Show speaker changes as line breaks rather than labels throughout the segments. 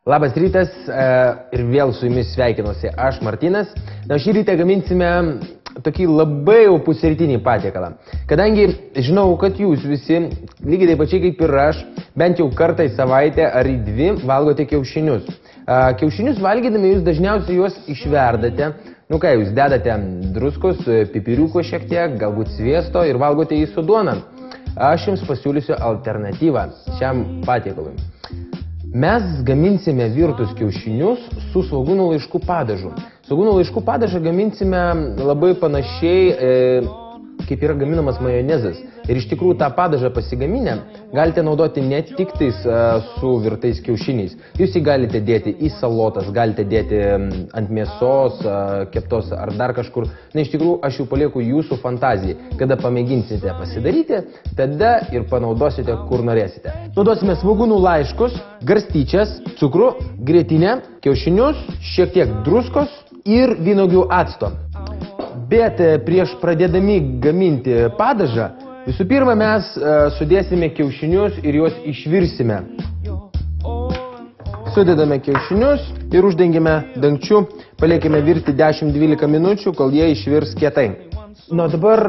Labas rytas ir vėl su jumis sveikinuosi aš, Martynas. Na, šį rytą gaminsime tokį labai jau pusrytinį patiekalą. Kadangi žinau, kad jūs visi, lygiai taip pačiai kaip ir aš, bent jau kartą į savaitę ar į dvi valgote kiaušinius. Kiaušinius valgydami jūs dažniausiai juos išverdate. Nu ką, jūs dedate druskos, pipiriuko šiek tiek, galbūt sviesto ir valgote jį su duona. Aš jums pasiūlysiu alternatyvą šiam patiekalui. Mes gaminsime virtus kiaušinius su svogūnų laiškų padažu. Svogūnų laiškų padažą gaminsime labai panašiai, kaip yra gaminamas majonezas. Ir iš tikrųjų tą padažą pasigaminę galite naudoti ne tik tais su virtais kiaušiniais. Jūs jį galite dėti į salotas, galite dėti ant mėsos, keptos ar dar kažkur. Na, iš tikrųjų, aš jau palieku jūsų fantazijai. Kada pamėginsite pasidaryti, tada ir panaudosite, kur norėsite. Naudosime svogūnų laiškus, garstyčias, cukrų, grietinę, kiaušinius, šiek tiek druskos ir vynuogių acto. Bet prieš pradėdami gaminti padažą, visų pirma mes sudėsime kiaušinius ir juos išvirsime. Sudedame kiaušinius ir uždengime dangčiu, paliekime virti 10-12 minučių, kol jie išvirs kietai. Nu, dabar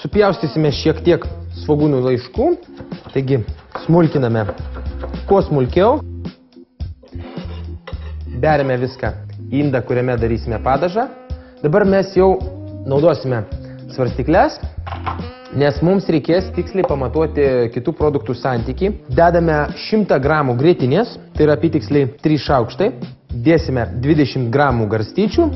supjaustysime šiek tiek svogūnų laiškų, taigi smulkiname kuo smulkiau. Beriame viską į indą, kuriame darysime padažą. Dabar mes jau naudosime svarstykles, nes mums reikės tiksliai pamatuoti kitų produktų santykį. Dedame 100 gramų grietinės, tai yra apytiksliai 3 šaukštai. Dėsime 20 gramų garstyčių.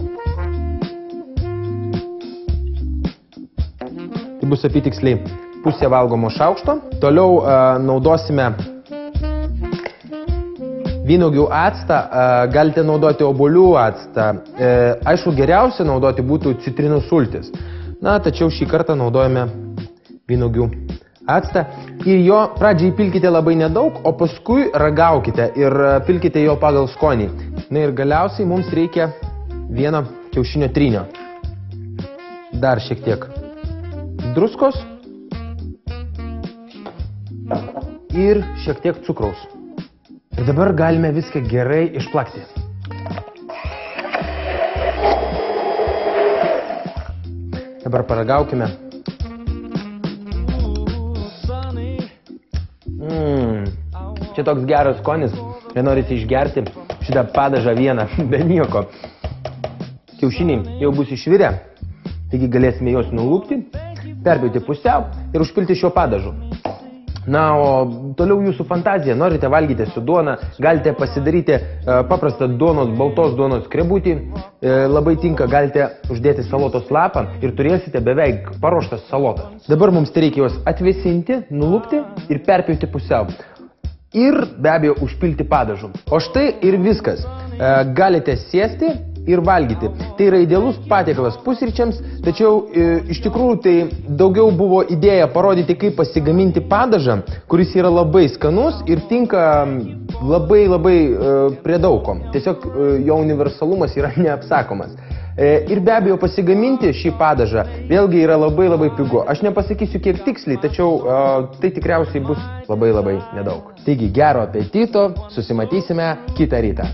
Tai bus apytiksliai pusė valgomo šaukšto. Toliau naudosime vynuogių actą, galite naudoti obuolių actą. Aišku, geriausia naudoti būtų citrinų sultis. Na, tačiau šį kartą naudojame vynuogių actą. Ir jo pradžiai pilkite labai nedaug, o paskui ragaukite ir pilkite jo pagal skonį. Na ir galiausiai mums reikia vieno kiaušinio trynio. Dar šiek tiek druskos ir šiek tiek cukraus. Ir dabar galime viską gerai išplakti. Dabar paragaukime. Čia toks geras skonis. Jei norite išgerti šitą padažą vieną, be nieko. Kiaušiniai jau bus išvirę, taigi galėsime juos nulupti, perpjauti pusiau ir užpilti šio padažu. Na, o toliau jūsų fantazija. Norite valgyti su duona, galite pasidaryti paprastą duonos, baltos duonos skrebutį. Labai tinka, galite uždėti salotos lapą ir turėsite beveik paruoštas salotas. Dabar mums reikia juos atvėsinti, nulupti ir perpjauti pusiau. Ir be abejo užpilti padažu. O štai ir viskas. Galite sėsti ir valgyti. Tai yra idealus patiekalas pusryčiams, tačiau iš tikrųjų tai daugiau buvo idėja parodyti, kaip pasigaminti padažą, kuris yra labai skanus ir tinka labai prie daugo. Tiesiog jo universalumas yra neapsakomas. Ir be abejo pasigaminti šį padažą vėlgi yra labai pigu. Aš nepasakysiu kiek tiksliai, tačiau tai tikriausiai bus labai nedaug. Taigi gero apetito, susimatysime kitą rytą.